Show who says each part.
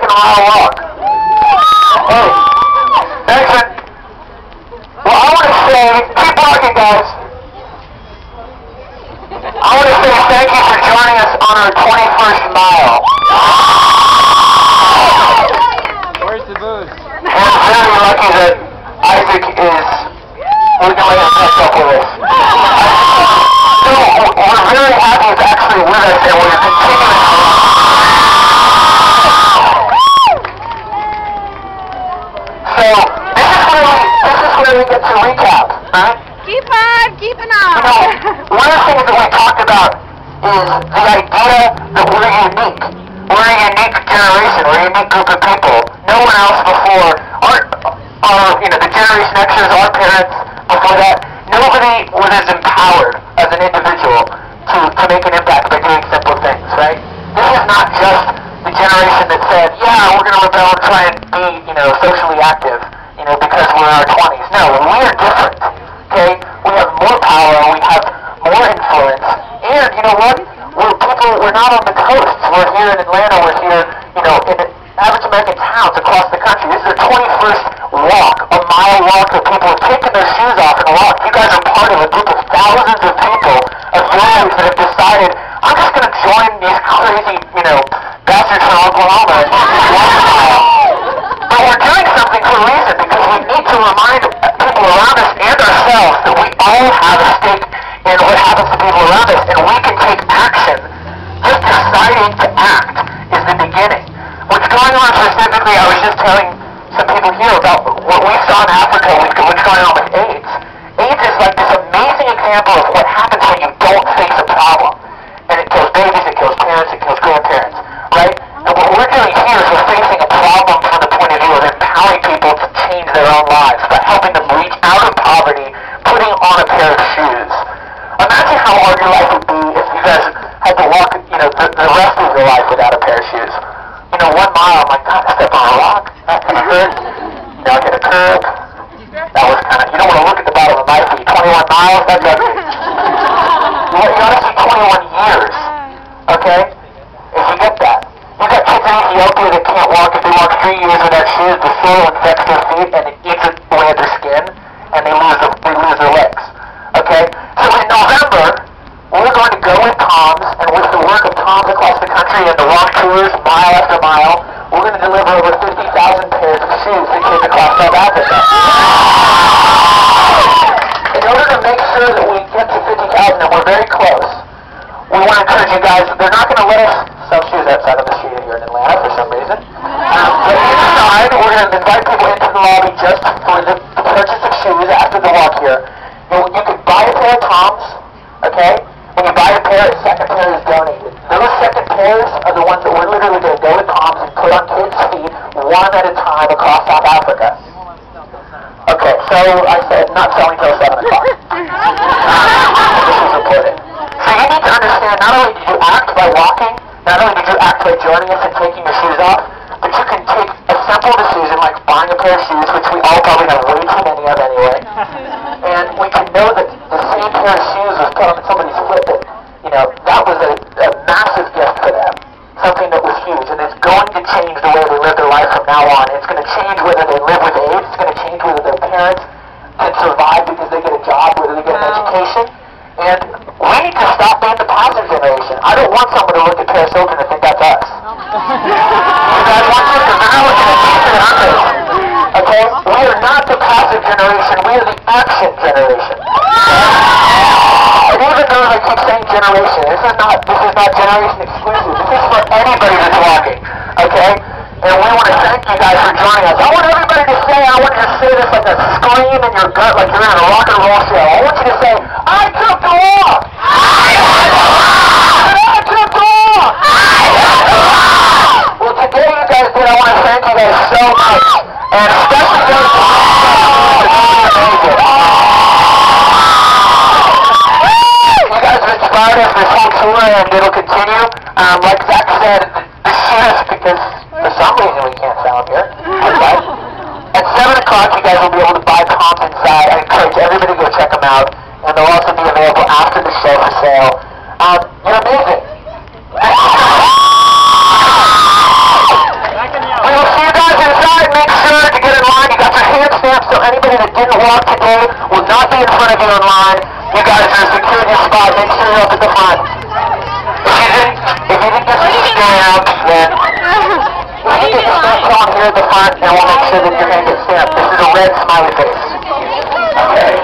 Speaker 1: a mile walk. Hey, Hanson. Well, I want to say, keep walking, guys. I want to say thank you for joining us on our 21st mile.
Speaker 2: Where's the booze?
Speaker 1: And I'm very lucky that Isaac is legally hooked up with us. So we're very happy he's actually with us, and we're continuing. So this is where we get to recap, right?
Speaker 3: Keep on, keeping on.
Speaker 1: You know, one of the things that we talked about is the idea that we're unique. We're a unique generation. We're a unique group of people. No one else before, the Generation Xers, our parents, before that, nobody was as empowered as an individual to make an impact by doing simple things, right? This is not just the generation that said, yeah, we're going to rebel and try and be, socially active, because we're in our 20s. No, we are different, okay? We have more power, we have more influence, and you know what? We're not on the coast. We're here in Atlanta, we're here, in average American towns across the country. This is the 21st walk, a mile walk that people have taken their shoes off and walked. You guys are part of a group of thousands of people, of yours, that have decided, I'm just going to join these crazy, bastards from Oklahoma and walk a mile. But we're doing something for a reason, because we need to remind people around us and ourselves that we all have a stake in what happens to people around us, and we can take action. Just deciding to act is the beginning. What's going on specifically, I was just telling some people here about what we saw in Africa, what's going on with AIDS. AIDS is like this amazing example of what happens when you don't face a problem. And it kills babies, it kills parents, it kills grandparents, right? And what we're doing here is we're facing a problem from the point of view of empowering people to change their own lives by helping them reach out of poverty, putting on a pair of shoes. Imagine how hard your life would be if you guys had to walk, the rest of your life without a pair of shoes. 1 mile, I'm like, God, I stepped on a rock. That kind of hurt. Now I hit a curb. That was kind of, you don't want to look at the bottom of my feet. 21 miles, that's ugly. You got to see 21 years, okay? If you get that. You got kids in Ethiopia that can't walk. If they walk 3 years without shoes, the soil infects their feet and it eats away at their skin, and they lose their legs, okay? So in November, we're going to go with Tom's, and with the work of Tom's across the country and the walk tours, mile after mile, we're going to deliver over 50,000 pairs of shoes to kids across South Africa. In order to make sure that we get to 50,000, and we're very close, we want to encourage you guys, they're not going to let us sell shoes outside of the street here in Atlanta for some reason. But inside, we're going to invite people into the lobby just for the purchase of shoes after the walk here. You can buy a pair of Tom's, okay? When you buy a pair, a second pair is donated. Those second pairs are the ones that we're literally going to go to Tom's and put on kids' feet one at a time across South Africa. Okay, so I said not selling till 7 o'clock. This is important. So you need to understand, not only did you act by walking, not only did you act by joining us and taking your shoes off, but you can take a simple decision like buying a pair of shoes, which we all probably have way too many of anyway, and we can know that the same pair of shoes was put on somebody's foot that, that was a massive gift for them, something that was huge, and it's going to change the way they live their life from now on. It's going to change whether they live with AIDS, it's going to change whether their parents can survive because they get a job, whether they get an education, and we need to stop being the passive generation. I don't want someone to look at Paris Hilton and think that's us. You guys want to? Because they're not looking at me and I'm this. Okay? We are not the passive generation, we are the action generation. And even though I keep saying generation, this is not generation exclusive. This is for anybody that's walking. Okay? And we want to thank you guys for joining us. I want everybody to say, I want you to say this like a scream in your gut, like you're in a rock and roll show. I want you to say, I took the walk! I took the walk! I took the walk! I took the walk! Well, today you guys did. I want to thank you guys so much. And especially those who amazing. You guys have inspired us this whole tour, and it'll continue. Like Zach said, the shoes, because for some reason we can't sell them here. Okay. At 7 o'clock, you guys will be able to buy Tom's inside. I encourage everybody to go check them out. And they'll also be available after the show for sale. You're amazing. We in front of you in line. You guys are secured your spot. Make sure you're up at the front. If you didn't get some stamps, then you get your stamps on here at the front, and we'll make sure that you're going to get stamped. This is a red smiley face. Okay.